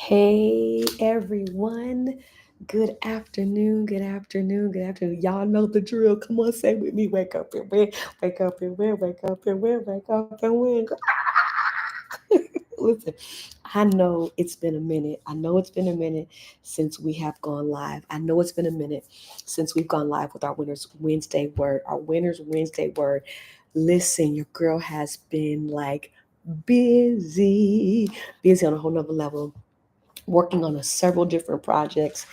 Hey everyone. Good afternoon. Good afternoon. Good afternoon. Y'all know the drill. Come on, say with me. Wake up and win. Wake up and win. Wake up and win. Wake up and win. Listen, I know it's been a minute. I know it's been a minute since we have gone live. I know it's been a minute since we've gone live with our Winners Wednesday word. Our Winners Wednesday word. Listen, your girl has been like busy, busy on a whole nother level, working on several different projects,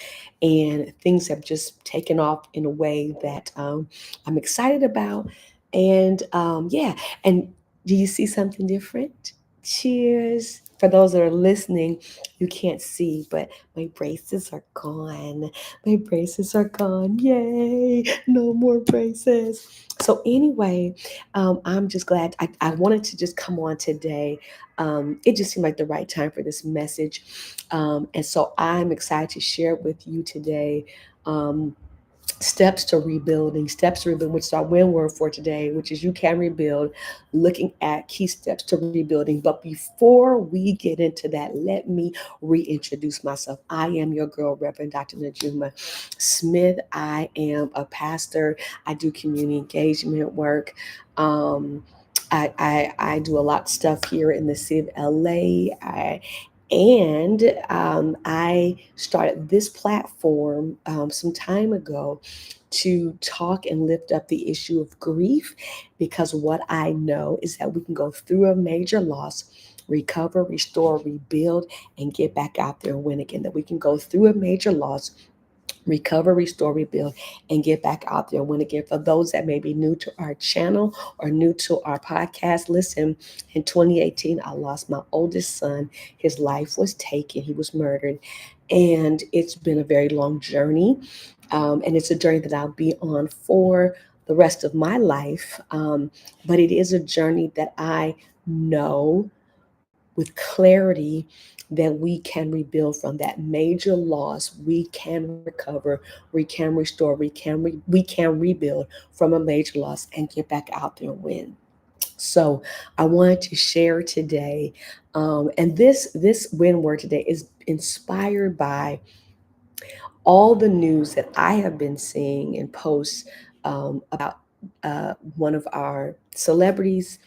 and things have just taken off in a way that I'm excited about. And yeah, and do you see something different? Cheers. For those that are listening, you can't see, but my braces are gone. My braces are gone. Yay! No more braces. So, anyway, I'm just glad I wanted to just come on today. It just seemed like the right time for this message. And so I'm excited to share with you today. Um, steps to rebuilding, which is our win word for today, which is you can rebuild, looking at key steps to rebuilding. But before we get into that, let me reintroduce myself. I am your girl, Reverend Dr. Najuma Smith. I am a pastor. I do community engagement work. Um, I do a lot of stuff here in the city of LA. I started this platform some time ago to talk and lift up the issue of grief, because what I know is that we can go through a major loss, recover, restore, rebuild, and get back out there and win again. That we can go through a major loss, recover, restore, rebuild, and get back out there and win again. For those that may be new to our channel or new to our podcast, listen, in 2018, I lost my oldest son. His life was taken, he was murdered. And it's been a very long journey. And it's a journey that I'll be on for the rest of my life. But it is a journey that I know with clarity that we can rebuild from that major loss. We can recover, we can restore, we can rebuild from a major loss and get back out there and win. So I wanted to share today, and this win word today is inspired by all the news that I have been seeing in posts about one of our celebrities,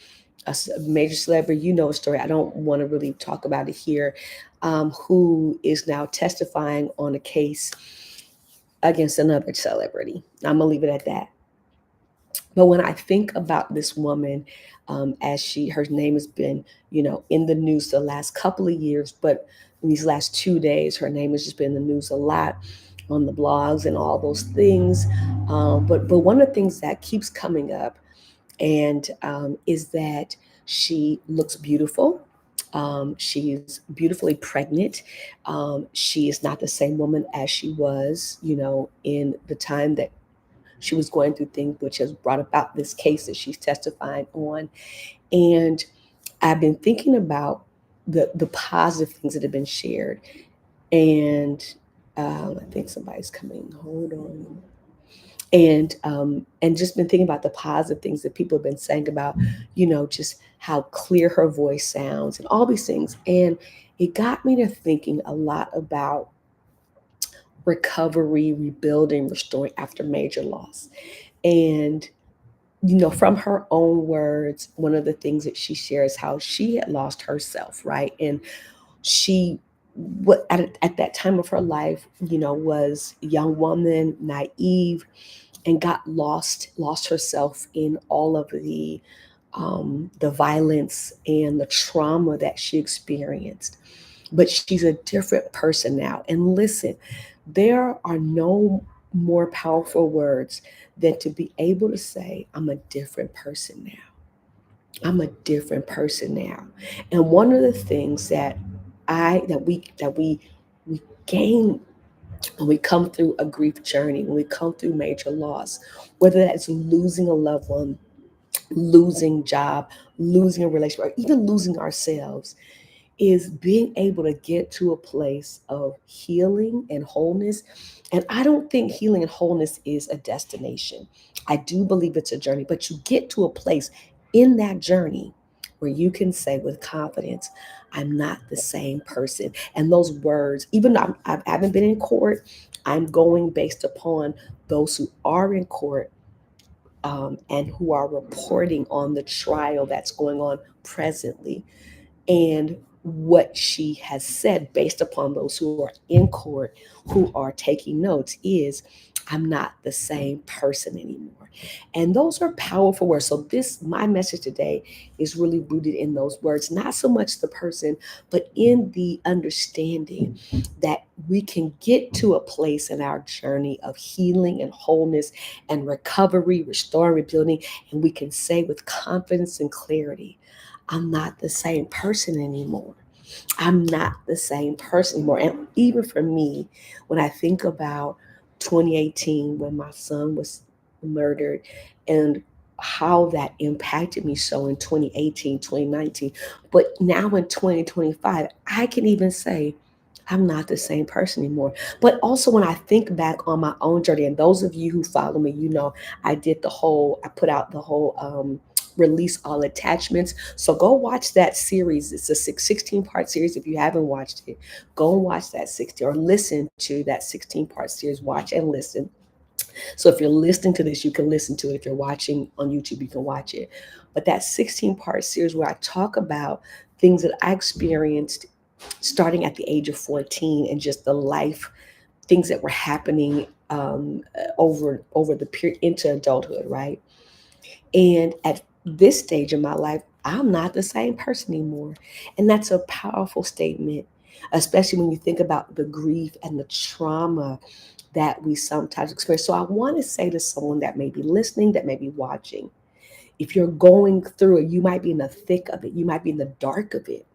a major celebrity. You know a story. I don't want to really talk about it here. Who is now testifying on a case against another celebrity. I'm gonna leave it at that. But when I think about this woman, as her name has been, in the news the last couple of years, but in these last 2 days, her name has just been in the news a lot on the blogs and all those things. But one of the things that keeps coming up and is that she looks beautiful. She's beautifully pregnant. She is not the same woman as she was, in the time that she was going through things, which has brought about this case that she's testifying on. And I've been thinking about the positive things that have been shared. And I think somebody's coming. Hold on. And just been thinking about the positive things that people have been saying about, just how clear her voice sounds and all these things. And it got me to thinking a lot about recovery, rebuilding, restoring after major loss. And from her own words, one of the things that she shares how she had lost herself, right? And she, what at that time of her life, was a young woman, naive, and got lost herself in all of the violence and the trauma that she experienced. But she's a different person now. And listen, there are no more powerful words than to be able to say, I'm a different person now. I'm a different person now. And one of the things that we gain when we come through a grief journey, when we come through major loss, whether that's losing a loved one, losing job, losing a relationship, or even losing ourselves, is being able to get to a place of healing and wholeness. And I don't think healing and wholeness is a destination. I do believe it's a journey, but you get to a place in that journey where you can say with confidence, I'm not the same person. And those words, even though I haven't been in court, I'm going based upon those who are in court, and who are reporting on the trial that's going on presently. And what she has said based upon those who are in court, who are taking notes, is I'm not the same person anymore. And those are powerful words. So this, my message today, is really rooted in those words, not so much the person, but in the understanding that we can get to a place in our journey of healing and wholeness and recovery, restoring, rebuilding, and we can say with confidence and clarity, I'm not the same person anymore. I'm not the same person anymore. And even for me, when I think about 2018, when my son was murdered, and how that impacted me so in 2018, 2019, but now in 2025, I can even say, I'm not the same person anymore. But also, when I think back on my own journey, and those of you who follow me, I put out the whole release all attachments. So go watch that series. It's a 16-part series. If you haven't watched it, go and watch that 60 or listen to that 16-part series. Watch and listen. So if you're listening to this, you can listen to it. If you're watching on YouTube, you can watch it. But that 16-part series where I talk about things that I experienced starting at the age of 14, and just the life things that were happening over the period into adulthood, right? And at this stage in my life, I'm not the same person anymore. And that's a powerful statement, especially when you think about the grief and the trauma that we sometimes experience. So I want to say to someone that may be listening, that may be watching, if you're going through it, you might be in the thick of it, you might be in the dark of it.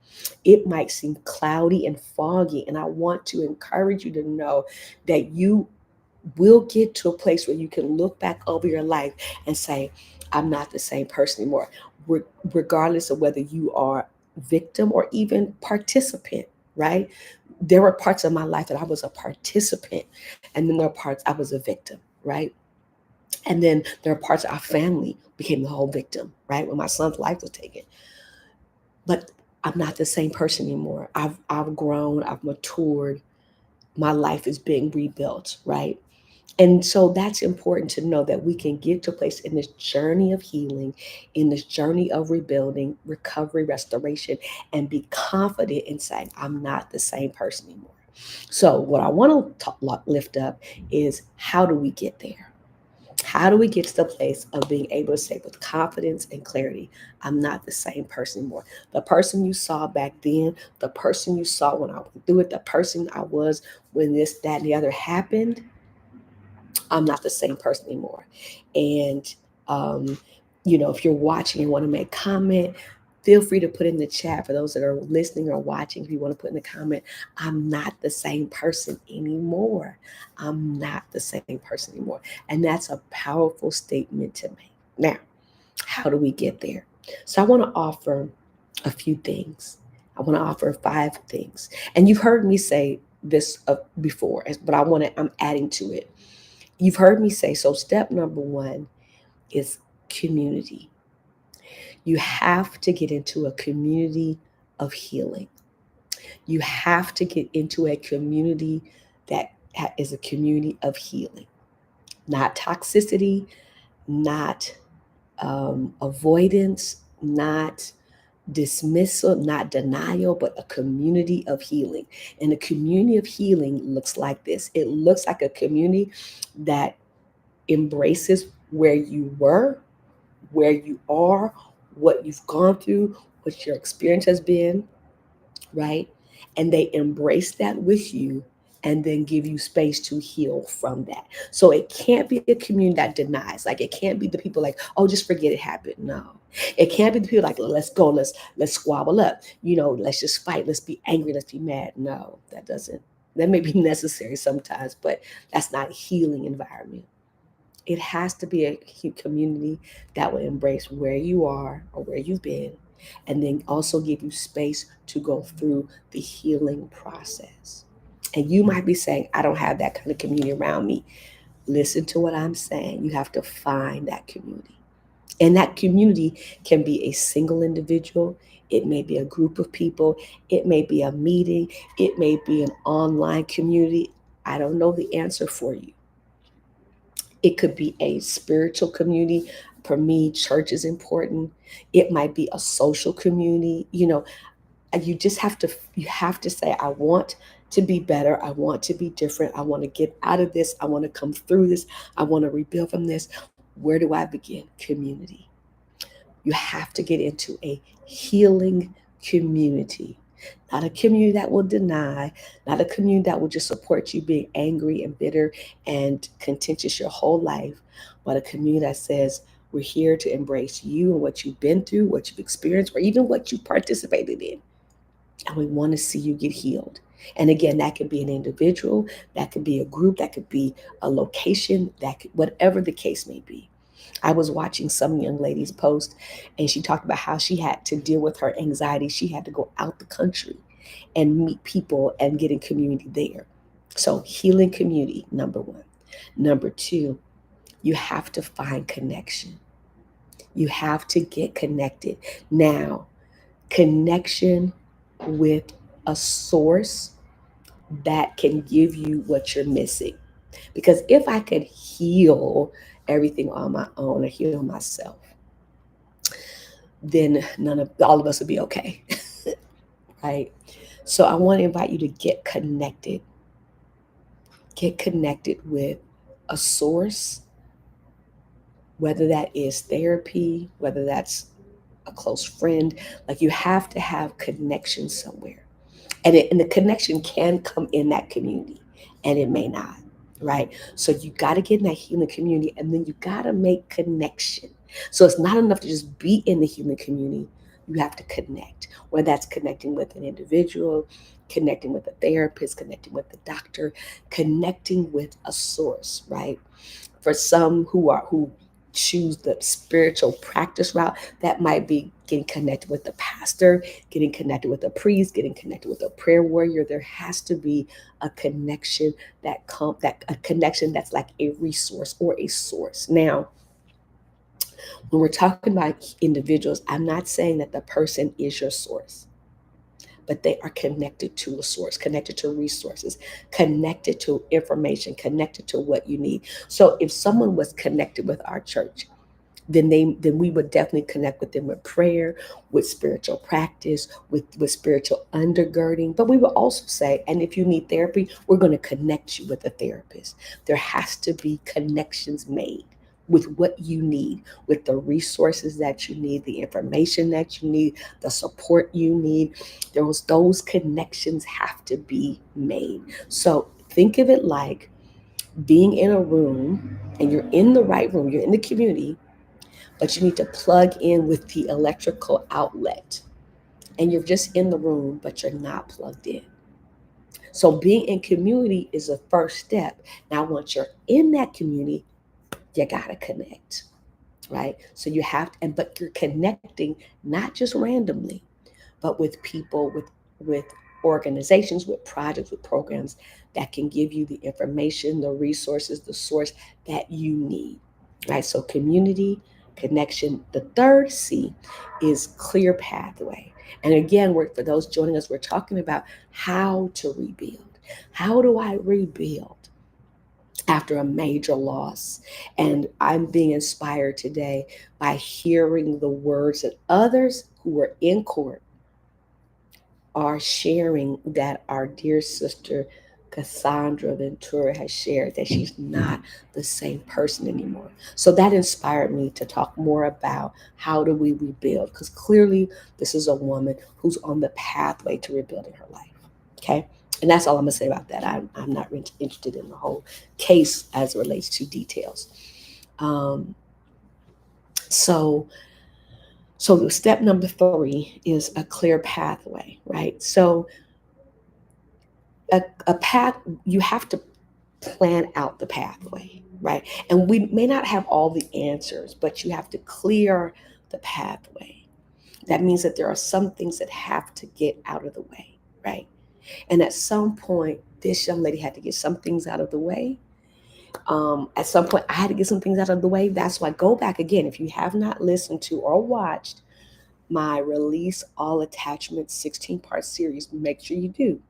It might seem cloudy and foggy. And I want to encourage you to know that you will get to a place where you can look back over your life and say, I'm not the same person anymore, regardless of whether you are victim or even participant, right? There were parts of my life that I was a participant, and then there are parts I was a victim, right? And then there are parts of our family became the whole victim, right? When my son's life was taken. But I'm not the same person anymore. I've grown, I've matured, my life is being rebuilt, right? And so that's important to know, that we can get to a place in this journey of healing, in this journey of rebuilding, recovery, restoration, and be confident in saying, I'm not the same person anymore. So, what I want to lift up is, how do we get there? How do we get to the place of being able to say with confidence and clarity, I'm not the same person anymore? The person you saw back then, the person you saw when I went through it, the person I was when this, that, and the other happened, I'm not the same person anymore. And, um, if you're watching and want to make comment, feel free to put in the chat. For those that are listening or watching, if you want to put in the comment, I'm not the same person anymore. I'm not the same person anymore. And that's a powerful statement to make. Now, how do we get there? So I want to offer a few things. I want to offer 5 things. And you've heard me say this before, but I'm adding to it. You've heard me say, so step number 1 is community. You have to get into a community of healing. You have to get into a community that is a community of healing, not toxicity, not avoidance, not dismissal, not denial, but a community of healing. And a community of healing looks like this. It looks like a community that embraces where you were, where you are, what you've gone through, what your experience has been, right? And they embrace that with you, and then give you space to heal from that. So it can't be a community that denies. Like, it can't be the people like, oh, just forget it happened. No. It can't be the people like, let's go, let's squabble up. Let's just fight, let's be angry, let's be mad. No, that may be necessary sometimes, but that's not a healing environment. It has to be a community that will embrace where you are or where you've been, and then also give you space to go through the healing process. And you might be saying, I don't have that kind of community around me. Listen to what I'm saying. You have to find that community. And that community can be a single individual, it may be a group of people, it may be a meeting, it may be an online community. I don't know the answer for you. It could be a spiritual community. For me, church is important. It might be a social community. You just have to say, I want to be better. I want to be different. I want to get out of this. I want to come through this. I want to rebuild from this. Where do I begin? Community. You have to get into a healing community, not a community that will deny, not a community that will just support you being angry and bitter and contentious your whole life, but a community that says, we're here to embrace you and what you've been through, what you've experienced, or even what you participated in. And we want to see you get healed. And again, that could be an individual, that could be a group, that could be a location, whatever the case may be. I was watching some young lady's post, and she talked about how she had to deal with her anxiety. She had to go out the country and meet people and get in community there. So, healing community, number one. Number two, you have to find connection. You have to get connected. Now, connection with a source that can give you what you're missing. Because if I could heal everything on my own or heal myself, then none of all of us would be okay. Right? So I want to invite you to get connected. Get connected with a source, whether that is therapy, whether that's a close friend. Like, you have to have connection somewhere. And the connection can come in that community, and it may not, right? So you got to get in that healing community, and then you got to make connection. So it's not enough to just be in the healing community. You have to connect, whether that's connecting with an individual, connecting with a therapist, connecting with a doctor, connecting with a source, right? For some who choose the spiritual practice route, that might be getting connected with the pastor, getting connected with a priest, getting connected with a prayer warrior. There has to be a connection that a connection that's like a resource or a source. Now, when we're talking about individuals, I'm not saying that the person is your source, but they are connected to a source, connected to resources, connected to information, connected to what you need. So if someone was connected with our church, then we would definitely connect with them with prayer, with spiritual practice, with spiritual undergirding. But we will also say, and if you need therapy, we're going to connect you with a therapist. There has to be connections made with what you need, with the resources that you need, the information that you need, the support you need. Those connections have to be made. So think of it like being in a room, and you're in the right room, you're in the community, but you need to plug in with the electrical outlet. And you're just in the room, but you're not plugged in. So being in community is a first step. Now, once you're in that community, you gotta connect, right? So you have to, but you're connecting not just randomly, but with people, with organizations, with projects, with programs that can give you the information, the resources, the source that you need, right? So community, connection. The third C is clear pathway. And again, for those joining us, we're talking about how to rebuild. How do I rebuild after a major loss? And I'm being inspired today by hearing the words that others who were in court are sharing, that our dear sister Cassandra Ventura has shared, that she's not the same person anymore. So that inspired me to talk more about how do we rebuild, because clearly this is a woman who's on the pathway to rebuilding her life. Okay. And that's all I'm going to say about that. I'm not really interested in the whole case as it relates to details. Um, so so step number three is a clear pathway, right? So a path, you have to plan out the pathway, right? And we may not have all the answers, but you have to clear the pathway. That means that there are some things that have to get out of the way, right? And at some point, this young lady had to get some things out of the way. At some point, I had to get some things out of the way. That's why go back again. If you have not listened to or watched my Release All Attachments 16-part series, make sure you do.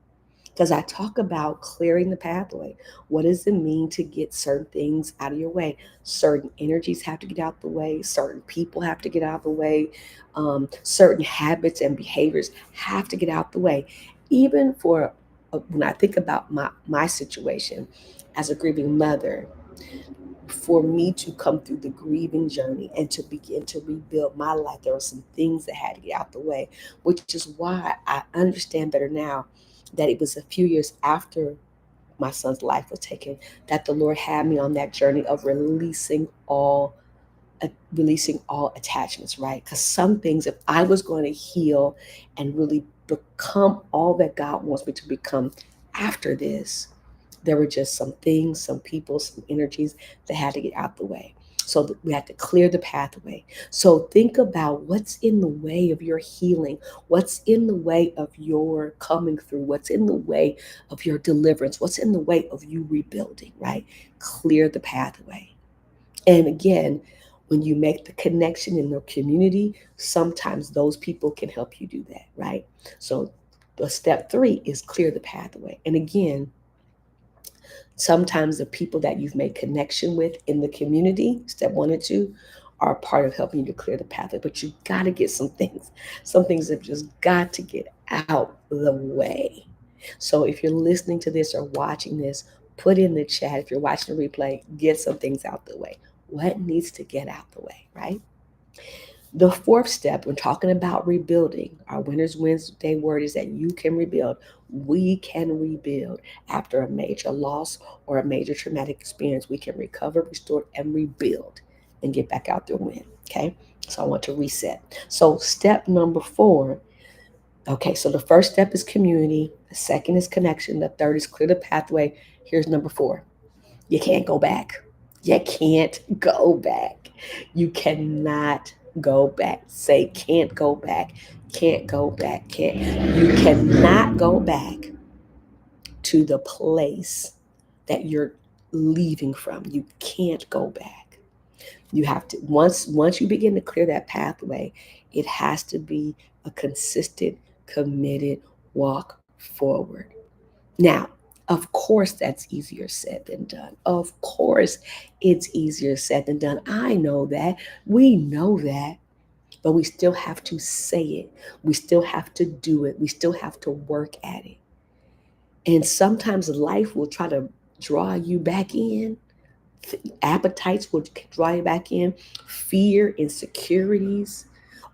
Because I talk about clearing the pathway. What does it mean to get certain things out of your way? Certain energies have to get out the way. Certain people have to get out the way. Certain habits and behaviors have to get out the way. Even for when I think about my situation as a grieving mother, for me to come through the grieving journey and to begin to rebuild my life, there were some things that had to get out the way, which is why I understand better now that it was a few years after my son's life was taken that the Lord had me on that journey of releasing all attachments, right? Because some things, if I was going to heal and really become all that God wants me to become after this, there were just some things, some people, some energies that had to get out the way. So that we had to clear the pathway. So think about what's in the way of your healing, what's in the way of your coming through, what's in the way of your deliverance, what's in the way of you rebuilding, right? Clear the pathway. And again, when you make the connection in the community, sometimes those people can help you do that, right? So the step 3 is clear the pathway. And again, sometimes the people that you've made connection with in the community, step 1 and 2, are a part of helping you to clear the pathway. But you got to get some things have just got to get out the way. So if you're listening to this or watching this, put in the chat. If you're watching the replay, get some things out the way. What needs to get out the way, right? The 4th step, when talking about rebuilding, our Winners Wednesday word is that you can rebuild. We can rebuild after a major loss or a major traumatic experience. We can recover, restore, and rebuild and get back out there and win. Okay. So I want to reset. So step number 4. Okay. So the first step is community. The second is connection. The third is clear the pathway. Here's number 4. You can't go back. You can't go back. You cannot go back. Say can't go back. Can't go back. Can't. You cannot go back to the place that you're leaving from. You can't go back. You have to once you begin to clear that pathway, it has to be a consistent, committed walk forward. Now, of course, that's easier said than done. Of course, it's easier said than done. I know that. We know that. But we still have to say it. We still have to do it. We still have to work at it. And sometimes life will try to draw you back in. Appetites will draw you back in. Fear, insecurities,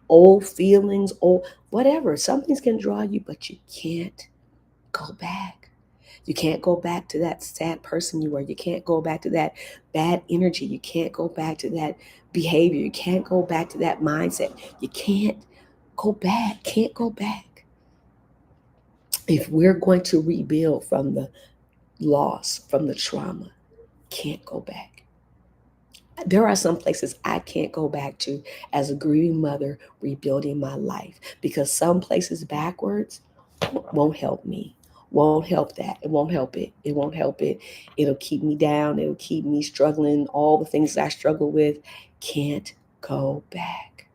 old feelings, old whatever. Some things can draw you, but you can't go back. You can't go back to that sad person you were. You can't go back to that bad energy. You can't go back to that behavior. You can't go back to that mindset. You can't go back. Can't go back. If we're going to rebuild from the loss, from the trauma, can't go back. There are some places I can't go back to as a grieving mother rebuilding my life because some places backwards won't help me. Won't help that. It won't help it. It won't help it. It'll keep me down. It'll keep me struggling. All the things I struggle with can't go back.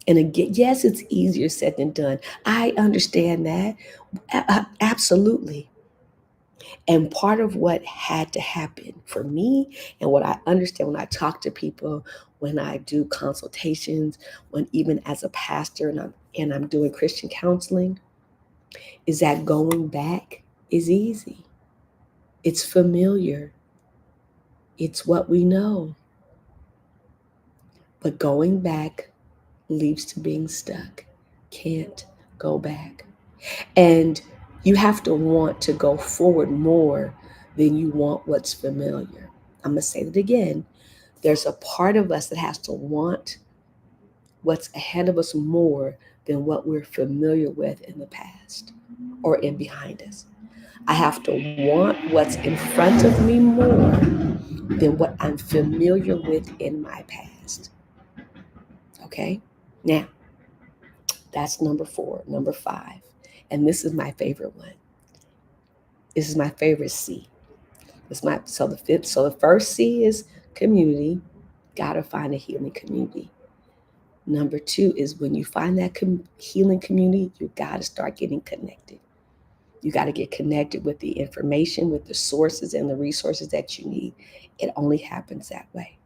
And again, yes, it's easier said than done. I understand that. Absolutely. And part of what had to happen for me and what I understand when I talk to people, when I do consultations, when even as a pastor and I'm doing Christian counseling, is that going back is easy. It's familiar. It's what we know. But going back leads to being stuck. Can't go back. And you have to want to go forward more than you want what's familiar. I'm going to say that again. There's a part of us that has to want what's ahead of us more than what we're familiar with in the past or in behind us. I have to want what's in front of me more than what I'm familiar with in my past. Okay? Now, that's number 4. Number 5. And this is my favorite one. This is my favorite C. It's my so the fifth. So the first C is community. Gotta find a healing community. Number two is when you find that healing community, you gotta start getting connected. You got to get connected with the information, with the sources and the resources that you need. It only happens that way.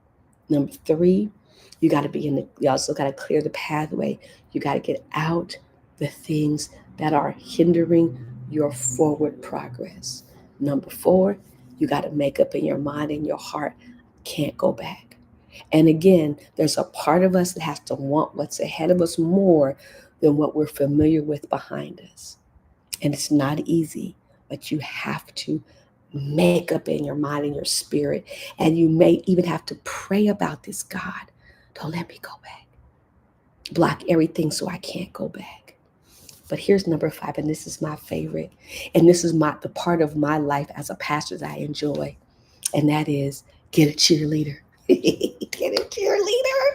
Number three, you also got to clear the pathway. You got to get out the things that are hindering your forward progress. Number four, you got to make up in your mind and your heart, can't go back. And again, there's a part of us that has to want what's ahead of us more than what we're familiar with behind us. And it's not easy, but you have to make up in your mind and your spirit. And you may even have to pray about this. God, don't let me go back. Block everything so I can't go back. But here's number five, and this is my favorite. And this is the part of my life as a pastor that I enjoy. And that is get a cheerleader. Get a cheerleader.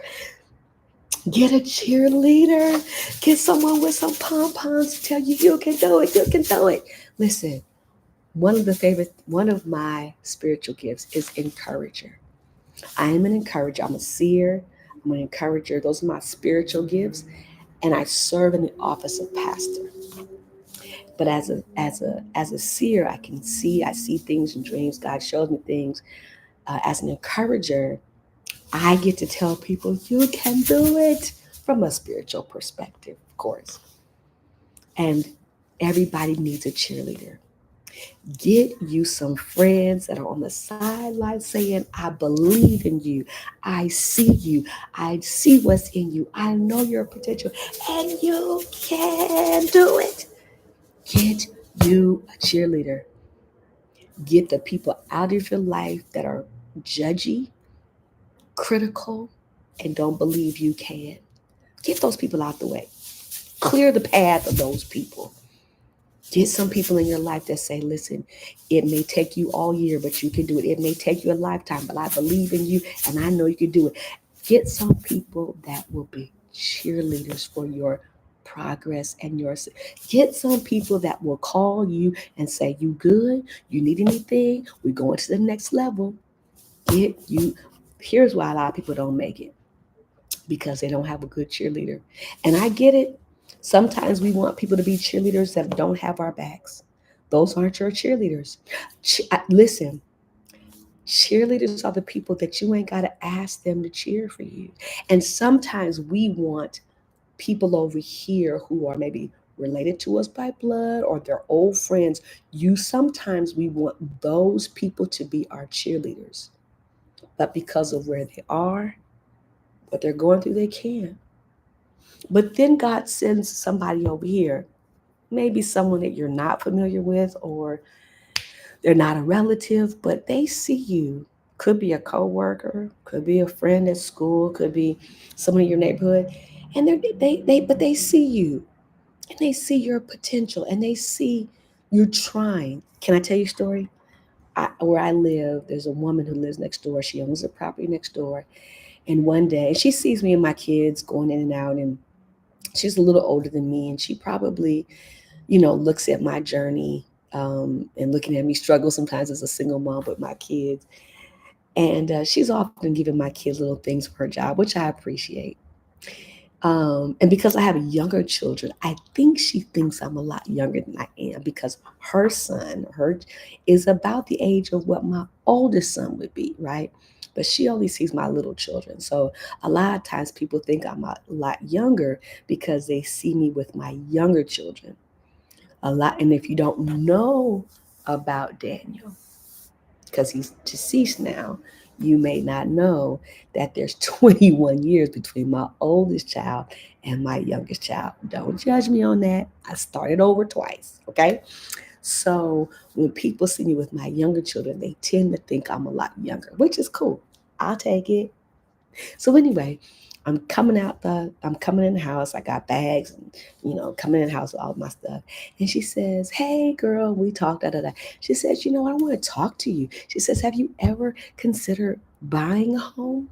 Get a cheerleader. Get someone with some pom poms to tell you you can do it. You can do it. Listen, one of my spiritual gifts is encourager. I am an encourager. I'm a seer. I'm an encourager. Those are my spiritual gifts, and I serve in the office of pastor. But as a seer, I can see. I see things in dreams. God shows me things. As an encourager, I get to tell people you can do it from a spiritual perspective, of course. And everybody needs a cheerleader. Get you some friends that are on the sideline saying, I believe in you. I see you. I see what's in you. I know your potential. And you can do it. Get you a cheerleader. Get the people out of your life that are judgy, critical, and don't believe you can. Get those people out the way. Clear the path of those people. Get some people in your life that say, listen, it may take you all year, but you can do it. It may take you a lifetime, but I believe in you and I know you can do it. Get some people that will be cheerleaders for your progress and your. Get some people that will call you and say, you good? You need anything? We're going to the next level. Get you. Here's why a lot of people don't make it, because they don't have a good cheerleader. And I get it. Sometimes we want people to be cheerleaders that don't have our backs. Those aren't your cheerleaders. Listen, cheerleaders are the people that you ain't got to ask them to cheer for you. And sometimes we want people over here who are maybe related to us by blood or they're old friends. Sometimes we want those people to be our cheerleaders. But because of where they are, what they're going through, they can't. But then God sends somebody over here, maybe someone that you're not familiar with, or they're not a relative, but they see you. Could be a coworker, could be a friend at school, could be someone in your neighborhood, and but they see you, and they see your potential, and they see you trying. Can I tell you a story? Where I live, there's a woman who lives next door. She owns a property next door, and one day she sees me and my kids going in and out, and she's a little older than me, and she probably, looks at my journey, and looking at me struggle sometimes as a single mom with my kids. And she's often giving my kids little things for her job, which I appreciate. And because I have younger children, I think she thinks I'm a lot younger than I am, because her is about the age of what my oldest son would be, right? But she only sees my little children. So a lot of times people think I'm a lot younger because they see me with my younger children a lot. And if you don't know about Daniel, because he's deceased now, you may not know that there's 21 years between my oldest child and my youngest child. Don't judge me on that. I started over twice, okay? So when people see me with my younger children, they tend to think I'm a lot younger, which is cool. I'll take it. So anyway, I'm coming in the house. I got bags and, coming in the house with all my stuff. And she says, hey girl, we talked, da, da, da. She says, I want to talk to you. She says, have you ever considered buying a home?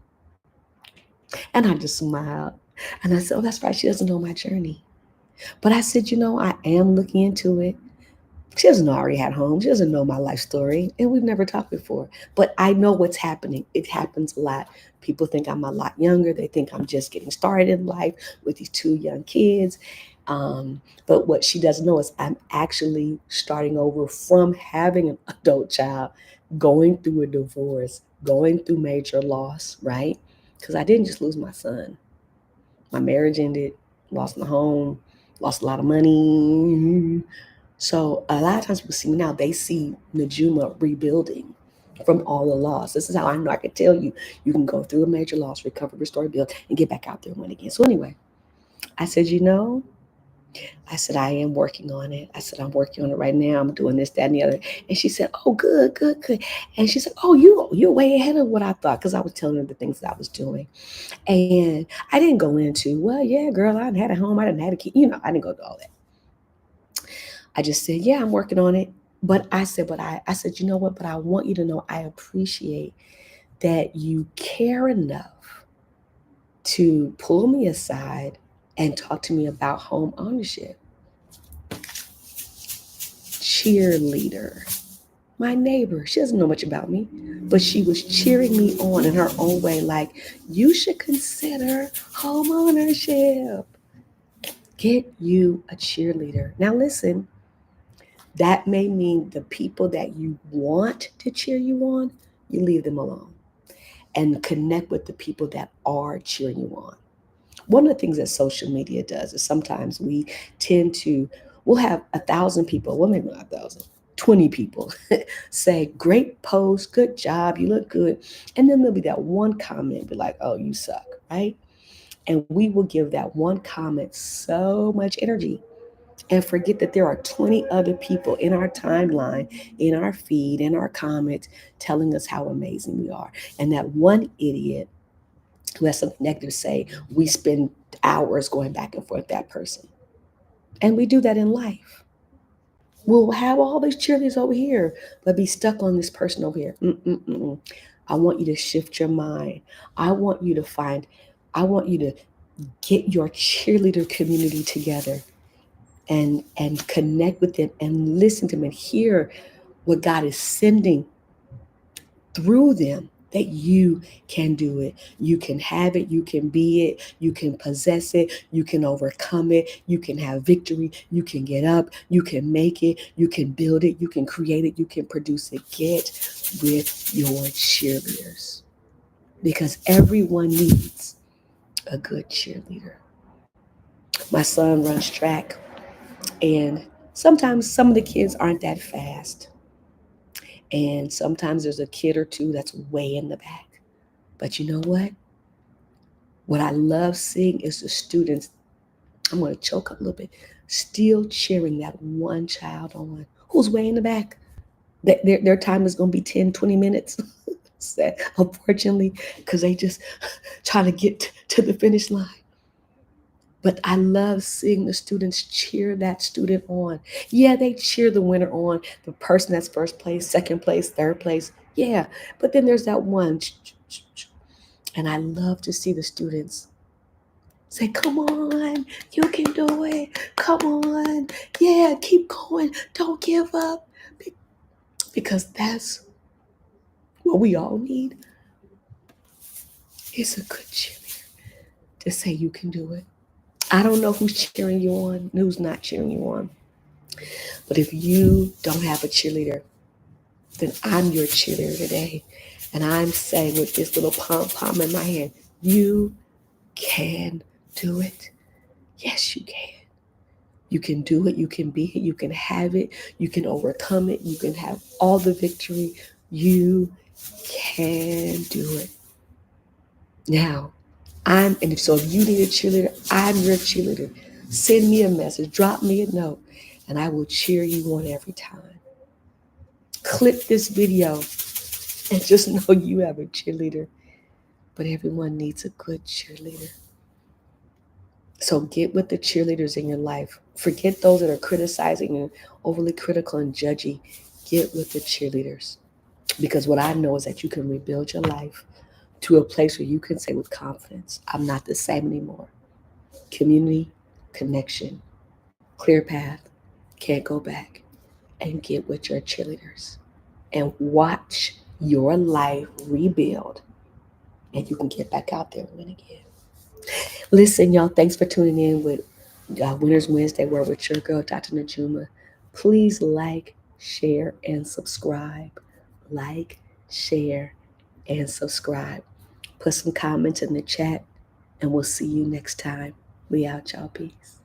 And I just smiled. And I said, oh, that's right. She doesn't know my journey. But I said, I am looking into it. She doesn't know I already had home. She doesn't know my life story. And we've never talked before. But I know what's happening. It happens a lot. People think I'm a lot younger. They think I'm just getting started in life with these two young kids. But what she doesn't know is I'm actually starting over from having an adult child, going through a divorce, going through major loss, right? Because I didn't just lose my son. My marriage ended, lost my home, lost a lot of money. So a lot of times people see me now, they see Najuma rebuilding from all the loss. This is how I know I can tell you, you can go through a major loss, recover, restore, build, and get back out there and win again. So anyway, I said, I said, I am working on it. I said, I'm working on it right now. I'm doing this, that, and the other. And she said, oh, good, good, good. And she said, oh, you're way ahead of what I thought, because I was telling her the things that I was doing. And I didn't go into, well, yeah, girl, I didn't had a home. I didn't have a key. I didn't go to all that. I just said, yeah, I'm working on it. I said, you know what? But I want you to know I appreciate that you care enough to pull me aside and talk to me about home ownership. Cheerleader, my neighbor, she doesn't know much about me, but she was cheering me on in her own way, like, you should consider home ownership. Get you a cheerleader. Now, listen, that may mean the people that you want to cheer you on, you leave them alone and connect with the people that are cheering you on. One of the things that social media does is sometimes we tend to, we'll have 1,000 people, well, maybe not 1,000, 20 people say, great post, good job, you look good. And then there'll be that one comment, be like, oh, you suck, right? And we will give that one comment so much energy and forget that there are 20 other people in our timeline, in our feed, in our comments, telling us how amazing we are. And that one idiot who has something negative to say, we spend hours going back and forth with that person. And we do that in life. We'll have all these cheerleaders over here, but be stuck on this person over here. Mm-mm-mm. I want you to shift your mind. I want you to find, I want you to get your cheerleader community together and connect with them and listen to them and hear what God is sending through them, that you can do it. You can have it. You can be it. You can possess it. You can overcome it. You can have victory. You can get up. You can make it. You can build it. You can create it. You can produce it. Get with your cheerleaders, because everyone needs a good cheerleader. My son runs track, and sometimes some of the kids aren't that fast. And sometimes there's a kid or two that's way in the back. But you know what? What I love seeing is the students, I'm going to choke up a little bit, still cheering that one child on who's way in the back. Their time is going to be 10, 20 minutes, unfortunately, because they just try to get to the finish line. But I love seeing the students cheer that student on. Yeah, they cheer the winner on, the person that's first place, second place, third place. Yeah, but then there's that one. And I love to see the students say, come on, you can do it. Come on. Yeah, keep going. Don't give up. Because that's what we all need, is a good cheerleader to say you can do it. I don't know who's cheering you on, who's not cheering you on. But if you don't have a cheerleader, then I'm your cheerleader today. And I'm saying with this little pom pom in my hand, you can do it. Yes, you can. You can do it. You can be it. You can have it. You can overcome it. You can have all the victory. You can do it. Now, if you need a cheerleader, I'm your cheerleader. Send me a message, drop me a note, and I will cheer you on every time. Click this video and just know you have a cheerleader. But everyone needs a good cheerleader. So get with the cheerleaders in your life. Forget those that are criticizing and overly critical and judgy. Get with the cheerleaders. Because what I know is that you can rebuild your life to a place where you can say with confidence, I'm not the same anymore. Community, connection, clear path, can't go back. and get with your cheerleaders and watch your life rebuild, and you can get back out there and win again. Listen, y'all, thanks for tuning in with Winners Wednesday. We're with your girl, Dr. Najuma. Please like, share, and subscribe. Like, share, and subscribe. Put some comments in the chat, and we'll see you next time. We out, y'all. Peace.